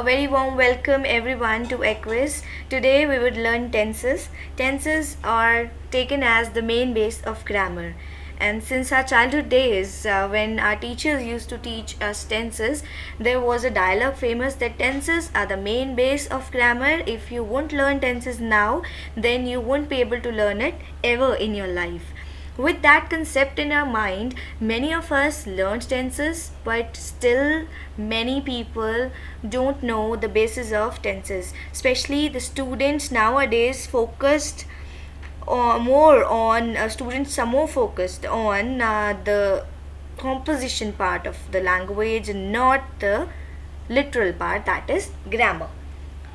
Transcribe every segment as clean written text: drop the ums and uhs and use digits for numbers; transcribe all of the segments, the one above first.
A very warm welcome everyone to Equus. Today we would learn tenses. Tenses are taken as the main base of grammar. And since our childhood days, when our teachers used to teach us tenses, there was a dialogue famous that tenses are the main base of grammar. If you won't learn tenses now, then you won't be able to learn it ever in your life. With that concept in our mind, many of us learned tenses, but still many people don't know the basis of tenses. Especially the students nowadays focused more on students are more focused on the composition part of the language and not the literal part, that is grammar,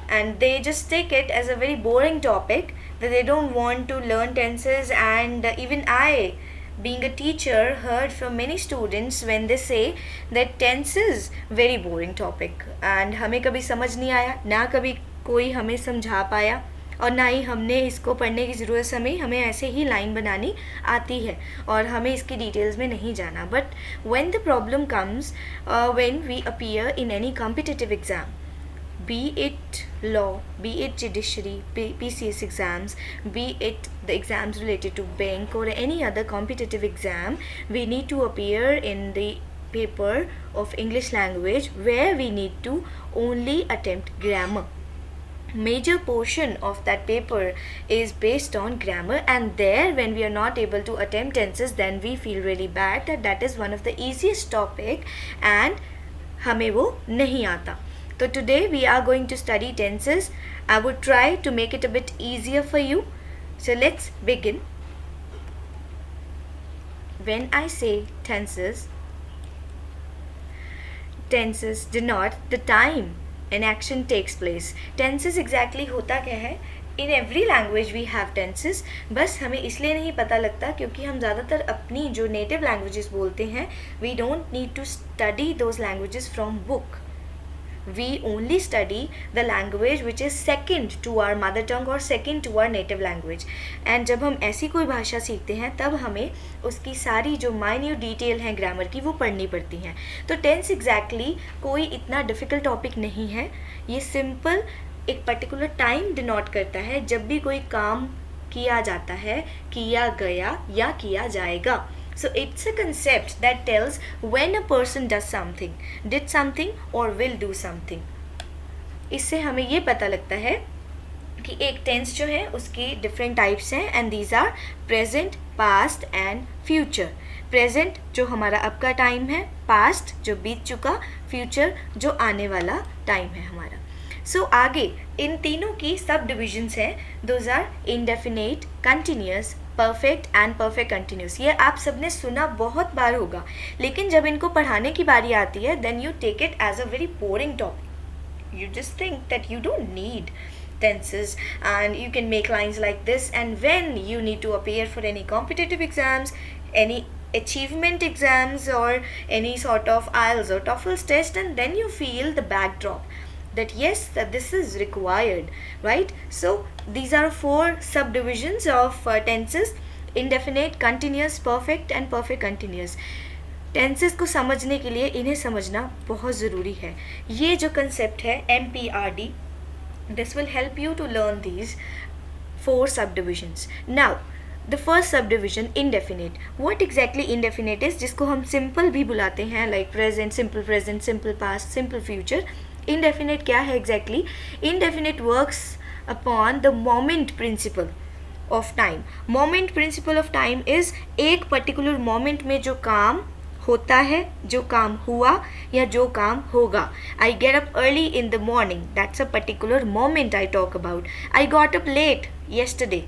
and they just take it as a very boring topic that they don't want to learn tenses. And even I, being a teacher, heard from many students when they say that tense is very boring topic and हमें कभी समझ नहीं आया, ना कभी कोई हमें समझा पाया और ना ही हमने इसको पढ़ने की ज़रूरत समय, हमें ऐसे ही लाइन बनानी आती है और हमें इसकी डिटेल्स में नहीं जाना. But when the problem comes when we appear in any competitive exam, be it law, be it judiciary, PCS exams, be it the exams related to bank or any other competitive exam, we need to appear in the paper of English language where we need to only attempt grammar. Major portion of that paper is based on grammar, and there when we are not able to attempt tenses, then we feel really bad that that is one of the easiest topic and हमें वो नहीं आता. So today we are going to study tenses. I would try to make it a bit easier for you. So let's begin. When I say tenses, tenses denote the time an action takes place. Tenses exactly होता क्या है? In every language we have tenses. बस हमें इसलिए नहीं पता लगता क्योंकि हम ज़्यादातर अपनी जो native languages बोलते हैं, we don't need to study those languages from book. We only study the language which is second to our mother tongue or second to our native language. And जब हम ऐसी कोई भाषा सीखते हैं तब हमें उसकी सारी जो माइन्यूट डिटेल हैं ग्रामर की वो पढ़नी पड़ती हैं. तो टेंस एग्जैक्टली कोई इतना डिफ़िकल्ट टॉपिक नहीं है. ये सिंपल एक पर्टिकुलर टाइम डिनोट करता है जब भी कोई काम किया जाता है, किया गया या किया जाएगा. So it's a concept that tells when a person does something, did something or will do something. इससे हमें ये पता लगता है कि एक टेंस जो है उसकी डिफरेंट टाइप्स हैं and these are present, past and future. Present जो हमारा अब का टाइम है, पास्ट जो बीत चुका, फ्यूचर जो आने वाला टाइम है हमारा. सो आगे इन तीनों की सब डिविजन्स हैं. Those are indefinite, continuous, perfect and perfect continuous. ये आप सबने सुना बहुत बार होगा, लेकिन जब इनको पढ़ाने की बारी आती है then you take it as a very boring topic. You just think that you don't need tenses and you can make lines like this, and when you need to appear for any competitive exams, any achievement exams or any sort of IELTS or TOEFL test, and then you feel the backdrop that yes, that this is required, right? So these are four subdivisions of tenses: indefinite, continuous, perfect and perfect continuous. Tenses को समझने के लिए इन्हें समझना बहुत ज़रूरी है. ये जो कंसेप्ट है MPRD, this will help you to learn these four subdivisions. Now the first subdivision indefinite. What exactly indefinite is, जिसको हम सिंपल भी बुलाते हैं, like present simple past, simple future. Indefinite क्या है exactly? Indefinite works upon the moment principle of time. Moment principle of time is एक particular moment में जो काम होता है, जो काम हुआ या जो काम होगा. I get up early in the morning, that's a particular moment I talk about. I got up late yesterday,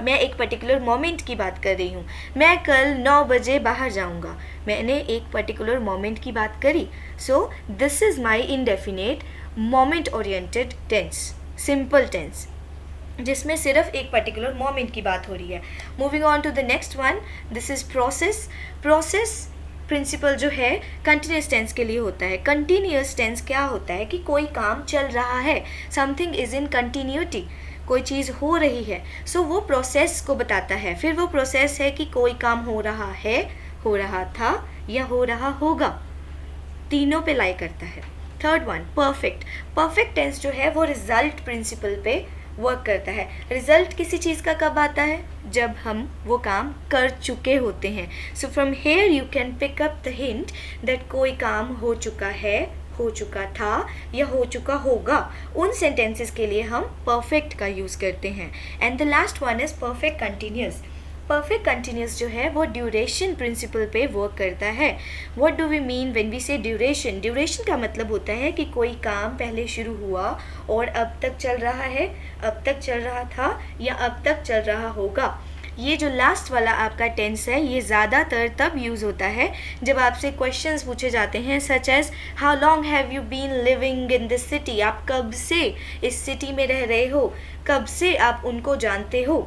मैं एक पर्टिकुलर मोमेंट की बात कर रही हूँ. मैं कल 9 बजे बाहर जाऊँगा, मैंने एक पर्टिकुलर मोमेंट की बात करी. So this is my indefinite moment oriented tense, simple tense, जिसमें सिर्फ एक पर्टिकुलर मोमेंट की बात हो रही है. Moving on to the next one, this is process. Process principle जो है कंटिन्यूस टेंस के लिए होता है. कंटिन्यूस टेंस क्या होता है कि कोई काम चल रहा है, समथिंग इज़ इन कंटिन्यूटी, कोई चीज़ हो रही है. सो वो प्रोसेस को बताता है. फिर वो प्रोसेस है कि कोई काम हो रहा है, हो रहा था या हो रहा होगा, तीनों पे लाई करता है. Third one perfect. Perfect tense जो है वो रिजल्ट प्रिंसिपल पे वर्क करता है। रिजल्ट किसी चीज़ का कब आता है? जब हम वो काम कर चुके होते हैं। So from here you can pick up the hint that कोई काम हो चुका है, हो चुका था या हो चुका होगा। उन सेंटेंसेस के लिए हम परफेक्ट का यूज़ करते हैं। And the last one is perfect continuous. Perfect continuous जो है वो ड्यूरेशन प्रिंसिपल पे वर्क करता है। What do we mean when we say duration? Duration का मतलब होता है कि कोई काम पहले शुरू हुआ और अब तक चल रहा है, अब तक चल रहा था या अब तक चल रहा होगा। ये जो लास्ट वाला आपका टेंस है ये ज़्यादातर तब यूज़ होता है जब आपसे क्वेश्चंस पूछे जाते हैं such as how long have you been living in this city? आप कब से इस सिटी में रह रहे हो, कब से आप उनको जानते हो।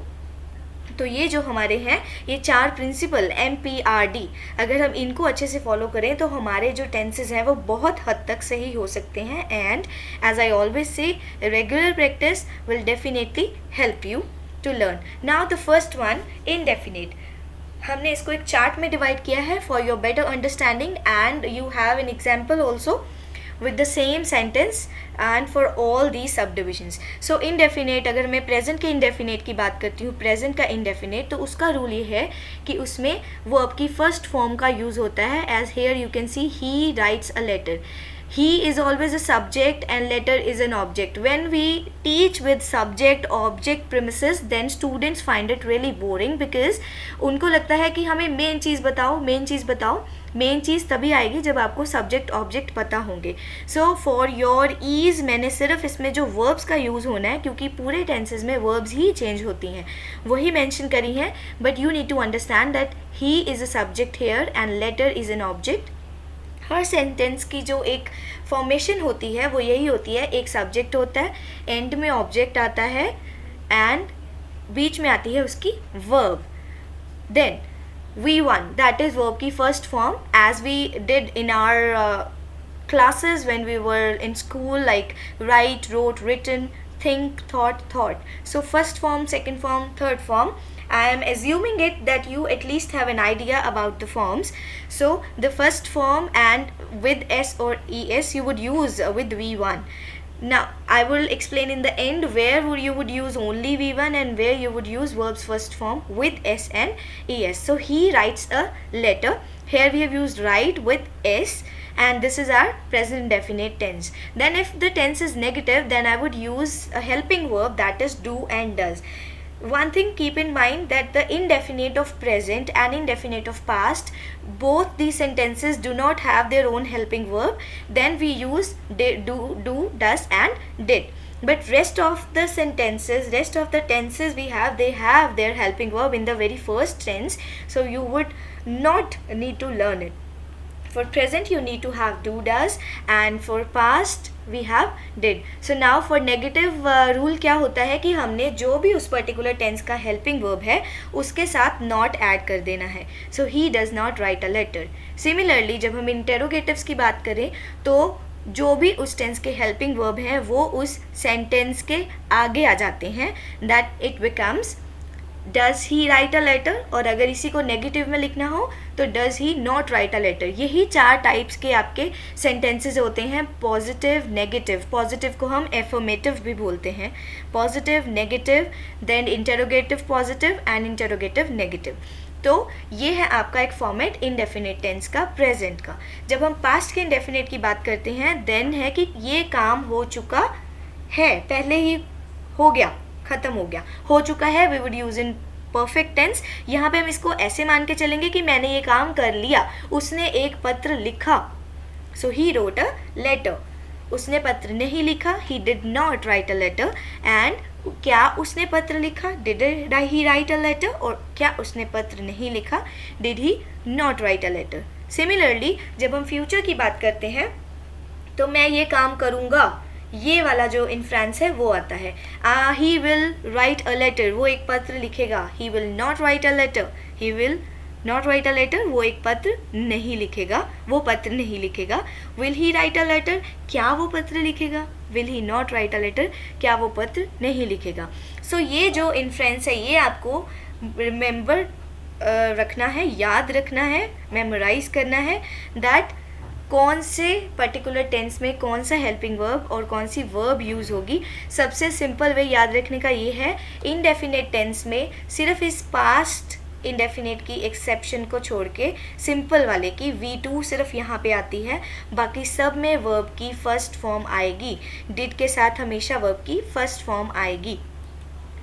तो ये जो हमारे हैं ये 4 प्रिंसिपल MPRD, अगर हम इनको अच्छे से फॉलो करें तो हमारे जो टेंसेस हैं वो बहुत हद तक सही हो सकते हैं। And as I always say regular practice will definitely help you to learn. Now the first one indefinite. हमने इसको एक चार्ट में डिवाइड किया है for your better understanding and you have an example also with the same sentence and for all these subdivisions. So indefinite, अगर मैं present के indefinite की बात करती हूँ, present का indefinite, तो उसका रूल ये है कि उसमें वो आपकी first form का यूज़ होता है। as here you can see he writes a letter. He is always a subject and letter is an object. When we teach with subject object premises then students find it really boring because उनको लगता है कि हमें main चीज़ बताओ, main चीज़ बताओ। Main चीज़ तभी आएगी जब आपको सब्जेक्ट ऑब्जेक्ट पता होंगे। सो फॉर योर ईज़ मैंने सिर्फ इसमें जो वर्ब्स का यूज़ होना है, क्योंकि पूरे टेंसेज में वर्ब्स ही चेंज होती हैं, वही मेंशन करी हैं। But you need to understand that he is a subject here and letter is an object. हर सेंटेंस की जो एक फॉर्मेशन होती है वो यही होती है, एक सब्जेक्ट होता है, एंड में ऑब्जेक्ट आता है एंड बीच में आती है उसकी verb. Then V1, that is verb की first form, as we did in our classes when we were in school, like write, wrote, written, think, thought. So first form, second form, third form. I am assuming it that you at least have an idea about the forms. So the first form and with S or ES you would use with V1. Now I will explain in the end where you would use only V1 and where you would use verbs first form with S and ES. So he writes a letter. Here we have used write with S and this is our present indefinite tense. Then if the tense is negative then I would use a helping verb, that is do and does. One thing keep in mind that the indefinite of present and indefinite of past, both these sentences do not have their own helping verb. Then we use did, do, does and did. But rest of the sentences, rest of the tenses we have, they have their helping verb in the very first tense. So you would not need to learn it. For present you need to have do, does and for past we have did. So now for negative rule क्या होता है कि हमने जो भी उस particular tense का helping verb है उसके साथ not add कर देना है. So he does not write a letter. Similarly जब हम interrogatives की बात करें तो जो भी उस टेंस के हेल्पिंग वर्ब हैं वो उस सेंटेंस के आगे आ जाते हैं, that it becomes does he write a letter, और अगर इसी को नेगेटिव में लिखना हो तो does he not write a letter. यही 4 टाइप्स के आपके सेंटेंसेस होते हैं, पॉजिटिव, नेगेटिव। पॉजिटिव को हम एफर्मेटिव भी बोलते हैं, positive, negative, then interrogative positive and interrogative negative. तो ये है आपका एक फॉर्मेट इनडेफिनिट टेंस का, प्रेजेंट का। जब हम पास्ट के इनडेफिनिट की बात करते हैं देन है कि ये काम हो चुका है, पहले ही हो गया, ख़त्म हो गया, हो चुका है, we would use in perfect tense. यहाँ पे हम इसको ऐसे मान के चलेंगे कि मैंने ये काम कर लिया, उसने एक पत्र लिखा, सो ही रोट अ लेटर। उसने पत्र नहीं लिखा, he did not write a letter. And क्या उसने पत्र लिखा, did he write a letter, और क्या उसने पत्र नहीं लिखा, did he not write a letter. Similarly जब हम फ्यूचर की बात करते हैं तो मैं ये काम करूँगा, ये वाला जो इन्फ्रेंस है वो आता है। He will write a letter, वो एक पत्र लिखेगा। He will not write a letter, he will not write a letter, वो एक पत्र नहीं लिखेगा, वो पत्र नहीं लिखेगा। Will he write a letter, क्या वो पत्र लिखेगा, will he not write a letter, क्या वो पत्र नहीं लिखेगा। सो ये जो इन्फ्रेंस है ये आपको रिमेंबर रखना है, याद रखना है, मेमोराइज करना है, दैट कौन से पर्टिकुलर टेंस में कौन सा हेल्पिंग वर्ब और कौन सी वर्ब यूज़ होगी। सबसे सिंपल वे याद रखने का ये है, इनडेफिनेट टेंस में सिर्फ इस पास्ट इंडेफिनेट की एक्सेप्शन को छोड़ के सिंपल वाले की V2 सिर्फ यहाँ पे आती है, बाकी सब में वर्ब की फर्स्ट फॉर्म आएगी। डिड के साथ हमेशा वर्ब की फर्स्ट फॉर्म आएगी।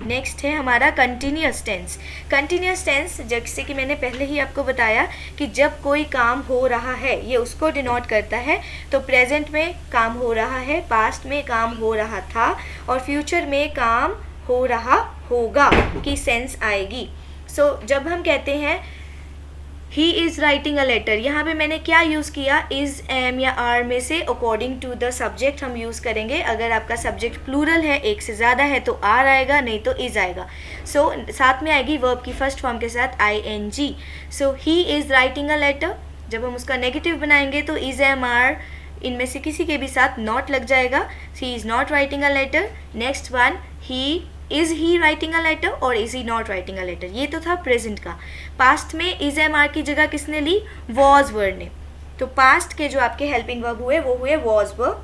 नेक्स्ट है हमारा कंटिन्यूअस टेंस। कंटिन्यूअस टेंस जैसे कि मैंने पहले ही आपको बताया कि जब कोई काम हो रहा है ये उसको डिनोट करता है। तो प्रेजेंट में काम हो रहा है, पास्ट में काम हो रहा था और फ्यूचर में काम हो रहा होगा की सेंस आएगी। सो जब हम कहते हैं he is writing a letter, यहाँ पे मैंने क्या यूज़ किया, इज़, एम या आर में से अकॉर्डिंग टू द सब्जेक्ट हम यूज़ करेंगे। अगर आपका सब्जेक्ट प्लूरल है, एक से ज़्यादा है, तो आर आएगा, नहीं तो इज़ आएगा। सो साथ में आएगी वर्ब की फर्स्ट फॉर्म के साथ ING। So he is writing a letter, जब हम उसका नेगेटिव बनाएंगे तो इज़, एम, आर इनमें से किसी के भी साथ नॉट लग जाएगा। He is not writing a letter. Next one, is he writing a letter और is he not writing a letter. ये तो था प्रेजेंट का। पास्ट में इज़, एम, आर की जगह किसने ली, वॉज वर्ड ने। तो पास्ट के जो आपके हेल्पिंग वर्ब हुए वो हुए was verb.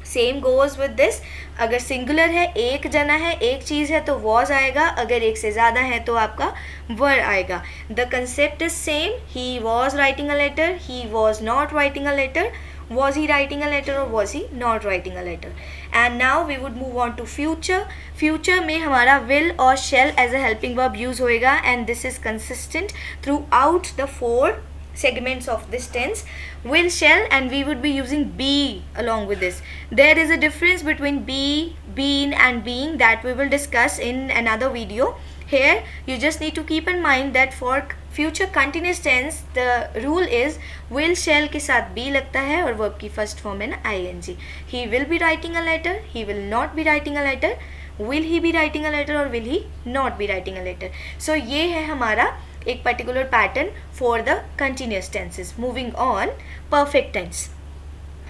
Same goes with this, अगर सिंगुलर है, एक जना है, एक चीज़ है तो वॉज आएगा, अगर एक से ज़्यादा है तो आपका वर आएगा। The concept is same, he was writing a letter, he was not writing a letter, was he writing a letter or was he not writing a letter. And now we would move on to future. Future में हमारा will और shall as a helping verb use होएगा and this is consistent throughout the 4 segments of this tense. Will, shall and we would be using be along with this. There is a difference between be, been and being that we will discuss in another video. Here you just need to keep in mind that for future continuous tense the rule is will, shall के साथ be लगता है और verb की first form है ना ING. He will be writing a letter, he will not be writing a letter, will he be writing a letter or will he not be writing a letter. So ये है हमारा एक particular pattern for the continuous tenses. Moving on, perfect tense.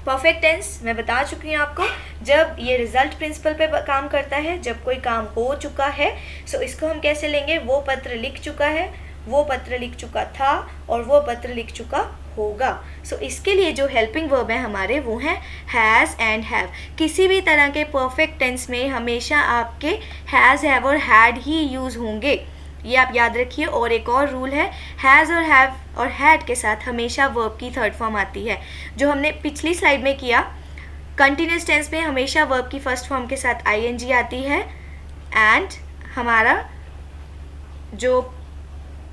Perfect tense मैं बता चुकी हूँ आपको, जब ये रिजल्ट प्रिंसिपल पे काम करता है, जब कोई काम हो चुका है। सो इसको हम कैसे लेंगे, वो पत्र लिख चुका है, वो पत्र लिख चुका था और वो पत्र लिख चुका होगा। सो इसके लिए जो हेल्पिंग वर्ब है हमारे वो हैं हैज़ एंड हैव। किसी भी तरह के परफेक्ट टेंस में हमेशा आपके हैज़, हैव और हैड ही यूज़ होंगे, ये आप याद रखिए। और एक और रूल है, हैज़ और हैव और हैड के साथ हमेशा वर्ब की थर्ड फॉर्म आती है, जो हमने पिछली स्लाइड में किया। कंटिन्यूस टेंस में हमेशा वर्ब की फर्स्ट फॉर्म के साथ ING आती है। एंड हमारा जो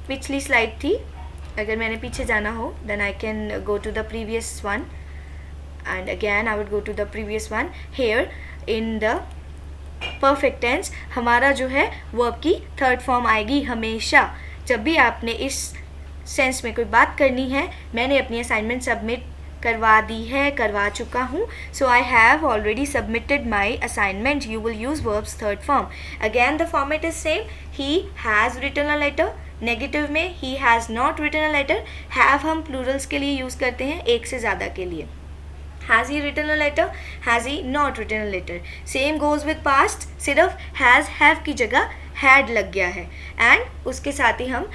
पिछली स्लाइड थी, अगर मैंने पीछे जाना हो then I can go to the previous one and again I would go to the previous one. Here in the perfect tense हमारा जो है वर्ब की थर्ड फॉर्म आएगी हमेशा। जब भी आपने इस सेंस में कोई बात करनी है, मैंने अपनी असाइनमेंट सबमिट करवा दी है, करवा चुका हूँ। So I have already submitted my assignment, you will use verbs third form. Again the format is same, he has written a letter, negative में he has not written a letter. Have हम plurals के लिए use करते हैं, एक से ज़्यादा के लिए। Has he written a letter? Has he not written a letter? Same goes with past, सिर्फ has, have की जगह had लग गया है। And उसके साथ ही हम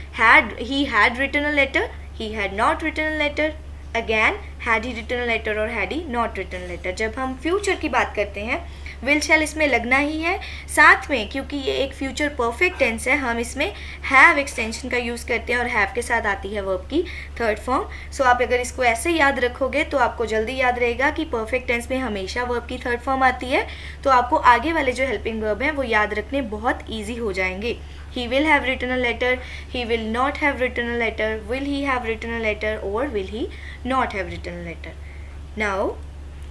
he had written a letter, he had not written a letter, again had he written a letter or had he not written a letter। जब हम future की बात करते हैं विल, शैल इसमें लगना ही है। साथ में क्योंकि ये एक फ्यूचर परफेक्ट टेंस है, हम इसमें हैव एक्सटेंशन का यूज़ करते हैं और हैव के साथ आती है वर्ब की थर्ड फॉर्म। सो आप अगर इसको ऐसे याद रखोगे तो आपको जल्दी याद रहेगा कि परफेक्ट टेंस में हमेशा वर्ब की थर्ड फॉर्म आती है। तो आपको आगे वाले जो हेल्पिंग वर्ब हैं वो याद रखने बहुत ईजी हो जाएंगे। He will have written a letter, he will not have written a letter, will he have written a letter or will he not have written a letter. Now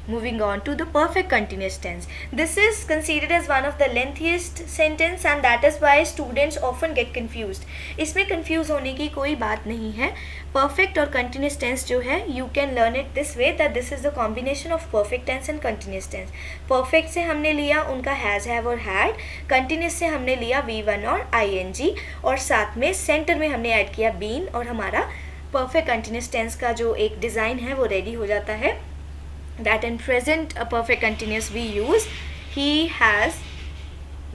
moving on to the perfect continuous tense. This is considered as one of the lengthiest sentence and that is why students often get confused. इसमें confuse होने की कोई बात नहीं है। Perfect और continuous tense जो है you can learn it this way that this is the combination of perfect tense and continuous tense. Perfect से हमने लिया उनका has, have और had, continuous से हमने लिया V1 और ING और साथ में center में हमने ऐड किया been और हमारा perfect continuous tense का जो एक डिज़ाइन है वो रेडी हो जाता है। That in present a perfect continuous we use he has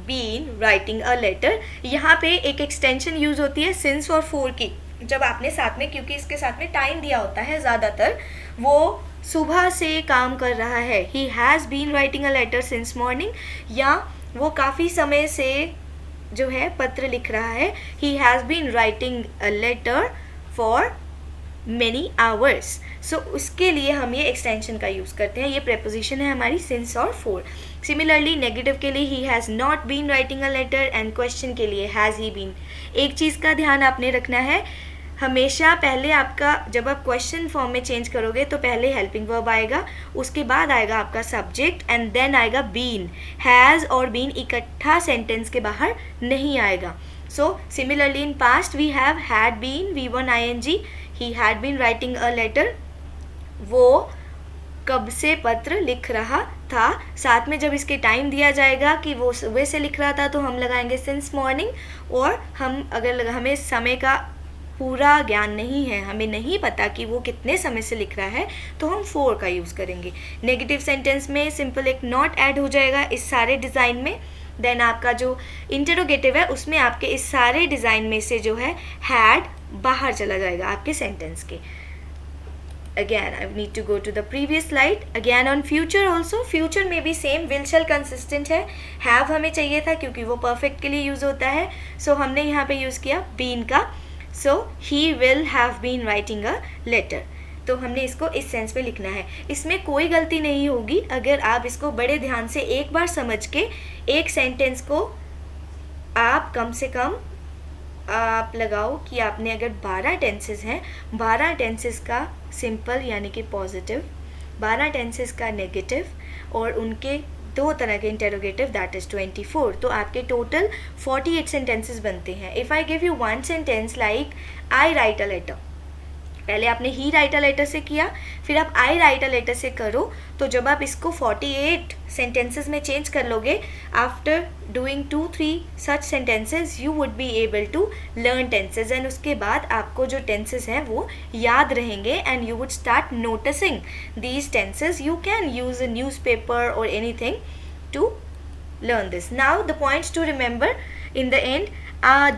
been writing a letter। यहाँ पे एक एक्सटेंशन यूज़ होती है since और for की, जब आपने साथ में, क्योंकि इसके साथ में टाइम दिया होता है ज़्यादातर, वो सुबह से काम कर रहा है, he has been writing a letter since morning, या वो काफ़ी समय से जो है पत्र लिख रहा है, he has been writing a letter for many hours. So उसके लिए हम ये एक्सटेंशन का यूज़ करते हैं। ये प्रेपोजिशन है हमारी सिंस और फॉर। सिमिलरली नेगेटिव के लिए he has not been writing a letter, and question के लिए हैज़ ही बीन। एक चीज़ का ध्यान आपने रखना है, हमेशा पहले आपका जब आप क्वेश्चन फॉर्म में चेंज करोगे तो पहले हेल्पिंग वर्ब आएगा, उसके बाद आएगा आपका सब्जेक्ट, एंड देन आएगा बीन। हैज़ और बीन इकट्ठा सेंटेंस के बाहर नहीं आएगा। So similarly in past we have had been, V1 ING, he had been writing a letter, वो कब से पत्र लिख रहा था। साथ में जब इसके टाइम दिया जाएगा कि वो सुबह से लिख रहा था तो हम लगाएंगे सिंस मॉर्निंग, और हम अगर हमें समय का पूरा ज्ञान नहीं है, हमें नहीं पता कि वो कितने समय से लिख रहा है, तो हम फॉर का यूज़ करेंगे। नेगेटिव सेंटेंस में सिंपल एक नॉट ऐड हो जाएगा इस सारे डिज़ाइन में। देन आपका जो इंटरोगेटिव है उसमें आपके इस सारे डिज़ाइन में से जो है हैड बाहर चला जाएगा आपके सेंटेंस के। Again, I need to go to the previous slide. Again on future also, future में भी same will shall consistent है। have हमें चाहिए था क्योंकि वो perfect के लिए यूज़ होता है, so हमने यहाँ पे यूज़ किया been का। So he will have been writing a letter. तो हमने इसको इस सेंस में लिखना है। इसमें कोई गलती नहीं होगी अगर आप इसको बड़े ध्यान से एक बार समझ के एक सेंटेंस को आप कम से कम आप लगाओ कि आपने अगर 12 टेंसेस हैं, 12 टेंसेस का सिंपल यानी कि पॉजिटिव, 12 टेंसेस का नेगेटिव और उनके 2 तरह के इंटेरोगेटिव, दैट इज़ 24। तो आपके टोटल 48 सेंटेंसेस बनते हैं। If I give you one sentence like I write a letter, पहले आपने ही राइट अ लेटर से किया, फिर आप आई राइट अ लेटर से करो, तो जब आप इसको 48 सेंटेंसेस में चेंज कर लोगे, after doing 2-3 such sentences you would be able to learn tenses, and उसके बाद आपको जो टेंसेस हैं वो याद रहेंगे, and you would start noticing these tenses. You can use a newspaper और anything to learn this. Now the points to remember in the end,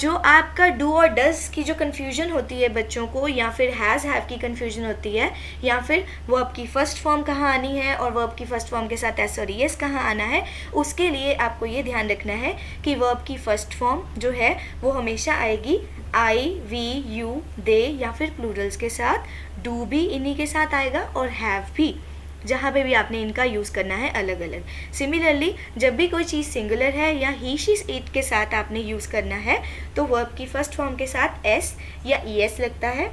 जो आपका डू और डज की जो कन्फ्यूजन होती है बच्चों को, या फिर हैज़ हैव की कन्फ्यूजन होती है, या फिर वो आपकी फ़र्स्ट फॉर्म कहाँ आनी है और वर्ब की फ़र्स्ट फॉर्म के साथ एस और एस कहाँ आना है, उसके लिए आपको ये ध्यान रखना है कि वर्ब की फ़र्स्ट फॉर्म जो है वो हमेशा आएगी आई, वी, यू, दे, या फिर प्लूरल्स के साथ। डू भी इन्हीं के साथ आएगा और हैव भी, जहाँ पे भी आपने इनका यूज़ करना है अलग अलग। सिमिलरली जब भी कोई चीज़ सिंगुलर है या ही, शी, इट के साथ आपने यूज़ करना है तो वर्ब की फर्स्ट फॉर्म के साथ एस या ई एस लगता है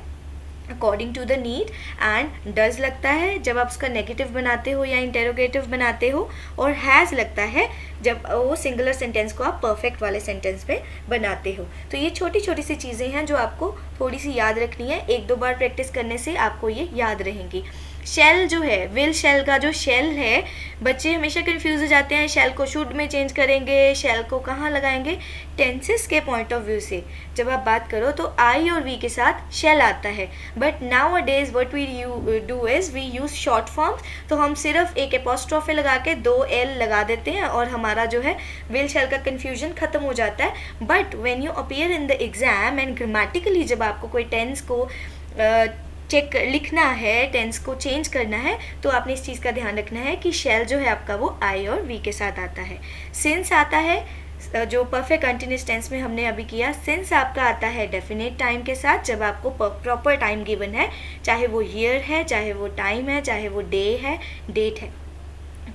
according to the need, and does लगता है जब आप उसका नेगेटिव बनाते हो या इंटेरोगेटिव बनाते हो, और हैज़ लगता है जब वो सिंगुलर सेंटेंस को आप परफेक्ट वाले सेंटेंस में बनाते हो। तो ये छोटी छोटी सी चीज़ें हैं जो आपको थोड़ी सी याद रखनी है, 1-2 बार प्रैक्टिस करने से आपको ये याद रहेंगी। शेल जो है, विल शेल का जो शेल है, बच्चे हमेशा कंफ्यूज हो जाते हैं, शेल को शुड में चेंज करेंगे, शेल को कहाँ लगाएंगे। टेंसेस के पॉइंट ऑफ व्यू से जब आप बात करो तो आई और वी के साथ शेल आता है, but nowadays what we do is we use short forms, तो हम सिर्फ एक एपोस्ट्रोफे लगा के 2 एल लगा देते हैं और हमारा जो है विल शेल का कन्फ्यूजन ख़त्म हो जाता है। But when you appear in the exam and grammatically जब आपको कोई टेंस को चेक लिखना है, टेंस को चेंज करना है, तो आपने इस चीज़ का ध्यान रखना है कि शेल जो है आपका वो आई और वी के साथ आता है। सिंस आता है, जो परफेक्ट कंटिन्यूस टेंस में हमने अभी किया, सिंस आपका आता है डेफिनेट टाइम के साथ, जब आपको प्रॉपर टाइम गिवन है, चाहे वो ईयर है, चाहे वो टाइम है, चाहे वो डे है, डेट है,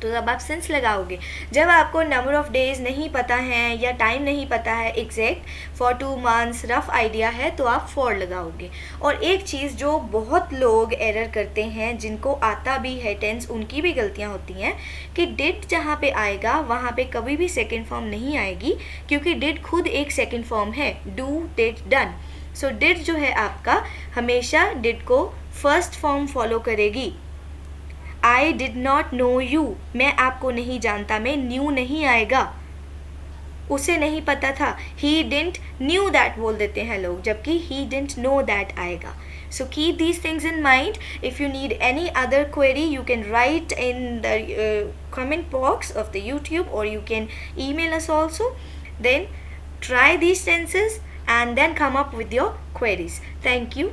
तो जब आप सिंस लगाओगे। जब आपको नंबर ऑफ डेज नहीं पता है या टाइम नहीं पता है exact for 2 months, rough idea है, तो आप फॉर लगाओगे। और एक चीज़ जो बहुत लोग एरर करते हैं, जिनको आता भी है टेंस, उनकी भी गलतियां होती हैं कि डिड जहाँ पे आएगा वहाँ पे कभी भी सेकेंड फॉर्म नहीं आएगी, क्योंकि डिड खुद एक सेकेंड फॉर्म है, do, did, done. So did जो है आपका हमेशा डिड को फर्स्ट फॉर्म फॉलो करेगी। I did not know you, मैं आपको नहीं जानता, मैं न्यू नहीं आएगा, उसे नहीं पता था। ही डिडंट न्यू दैट बोल देते हैं लोग, जबकि ही डिडंट नो दैट आएगा। So keep these things in mind. If you need any other query, you can write in the comment box of the YouTube, or you can email us also. Then try these tenses and then come up with your queries. Thank you.